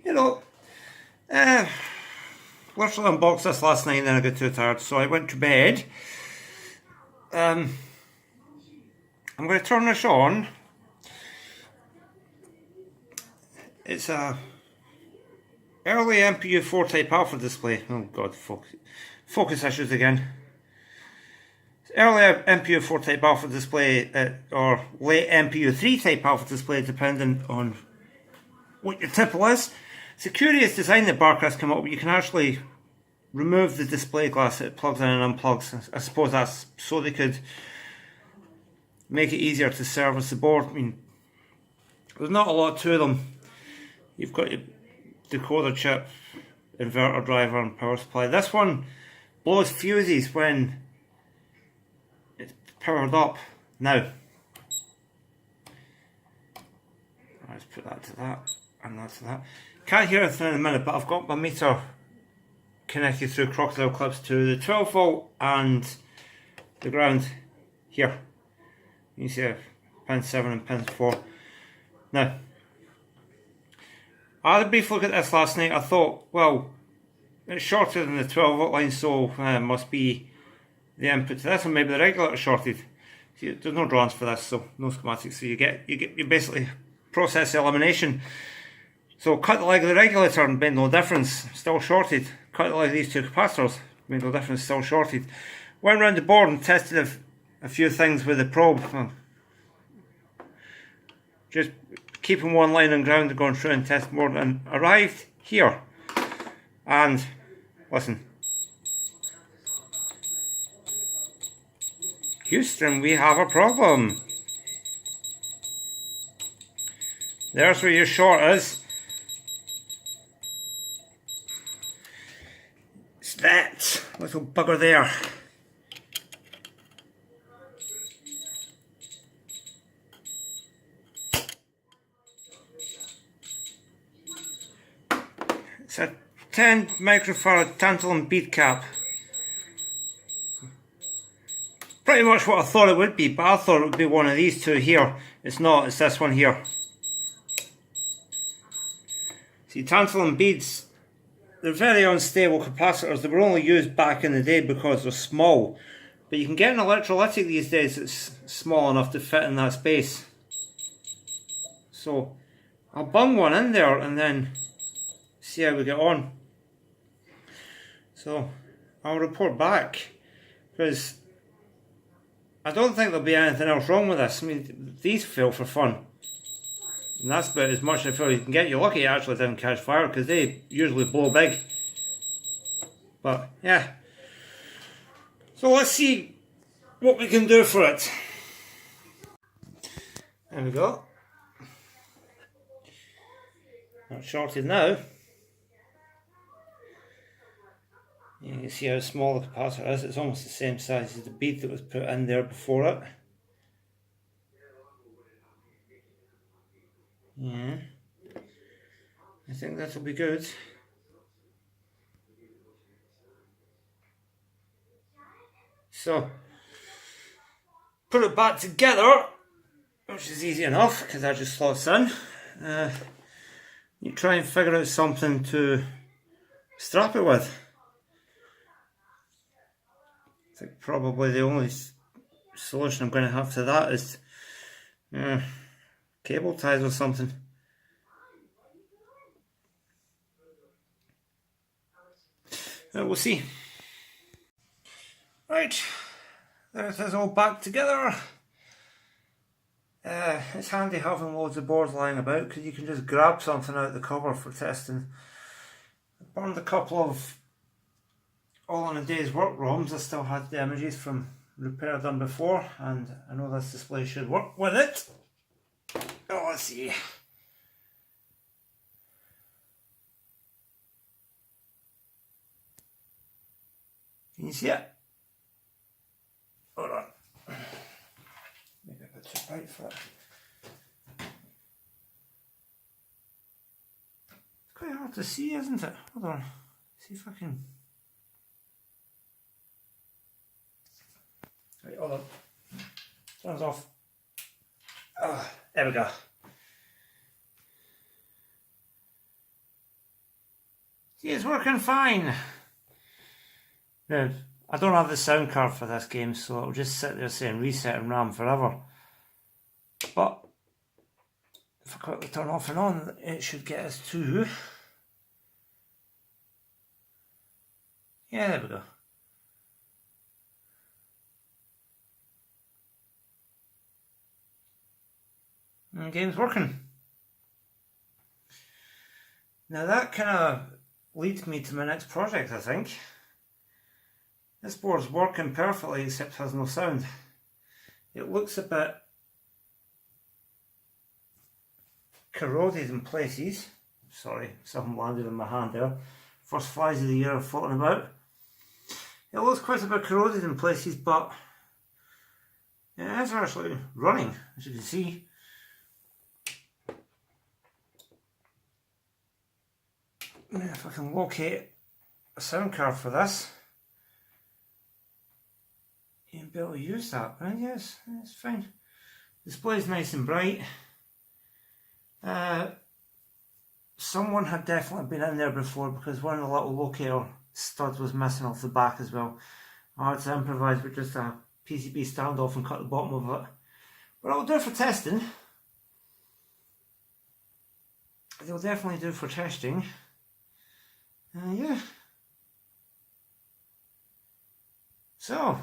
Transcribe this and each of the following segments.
you know, literally unboxed this last night and then I got too tired, so I went to bed. I'm going to turn this on. It's a early MPU4 type alpha display. Oh god, focus issues again. Early MPU4 type alpha display or late MPU3 type alpha display, depending on what your tipple is. It's a curious design that barcrest came up with. You can actually remove the display glass that it plugs in and unplugs. I suppose that's so they could make it easier to service the board. I mean, there's not a lot to them. You've got your decoder chip, inverter driver and power supply. This one blows fuses when it's powered up. Now, let's put that to that and that to that. Can't hear anything in a minute, but I've got my meter connected through crocodile clips to the 12 volt and the ground here. You can see pin 7 and pin 4. Now, I had a brief look at this last night. I thought, well, it's shorter than the 12 volt line, so it must be the input to this, and maybe the regulator shorted. See, there's no drawings for this, so no schematics. So you basically process elimination. So cut the leg of the regulator and made no difference, still shorted. Cut the leg of these two capacitors, made no difference, still shorted. Went around the board and tested a few things with the probe. Just keeping one line on ground and going through and test more, and arrived here. And listen, Houston, we have a problem. There's where your short is. It's that little bugger there. It's a 10 microfarad tantalum bead cap. Pretty much what I thought it would be, but I thought it would be one of these two here. It's not, it's this one here. See, tantalum beads, they're very unstable capacitors. They were only used back in the day because they're small. But you can get an electrolytic these days that's small enough to fit in that space. So, I'll bung one in there and then see how we get on. So, I'll report back, because I don't think there'll be anything else wrong with this. I mean, these fail for fun. And that's about as much as I feel you can get. You're lucky it actually didn't catch fire, because they usually blow big. But, yeah. So let's see what we can do for it. There we go. Not shorted now. You can see how small the capacitor is. It's almost the same size as the bead that was put in there before it. Yeah, I think that'll be good. So, put it back together, which is easy enough because that just slots in. You try and figure out something to strap it with. I think probably the only solution I'm going to have to that is cable ties or something. We'll see. Right, there it is all back together. It's handy having loads of boards lying about because you can just grab something out of the cover for testing. I burned a couple of all in a day's work ROMs. I still had the images from repair done before, and I know this display should work with it. Oh, let's see. Can you see it? Hold on. Maybe a bit too bright for it. It's quite hard to see, isn't it? Hold on. See if I can. Right, hold on. Turns off. Oh, there we go. See, it's working fine. Now, I don't have the sound card for this game, so it'll just sit there saying reset and RAM forever. But if I quickly turn off and on, it should get us to... Yeah, there we go. And the game's working. Now that kind of leads me to my next project, I think. This board's working perfectly except has no sound. It looks a bit corroded in places. Sorry, something landed in my hand there. First flies of the year are floating about. It looks quite a bit corroded in places, but it is actually running, as you can see. Now if I can locate a sound card for this, you'll be able to use that. But yes, it's fine. Display's nice and bright. Someone had definitely been in there before because one of the little locator studs was missing off the back as well. I had to improvise with just a PCB standoff and cut the bottom of it. But it'll do for testing. It'll definitely do for testing. Yeah. So,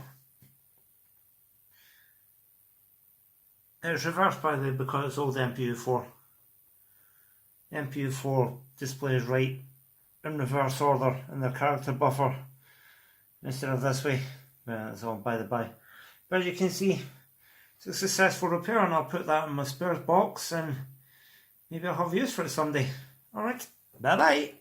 it's reversed by the way because it's old MPU4. MPU4 displays right in reverse order in the character buffer instead of this way. Well, that's all by the by. But as you can see, it's a successful repair, and I'll put that in my spares box and maybe I'll have use for it someday. Alright, bye bye.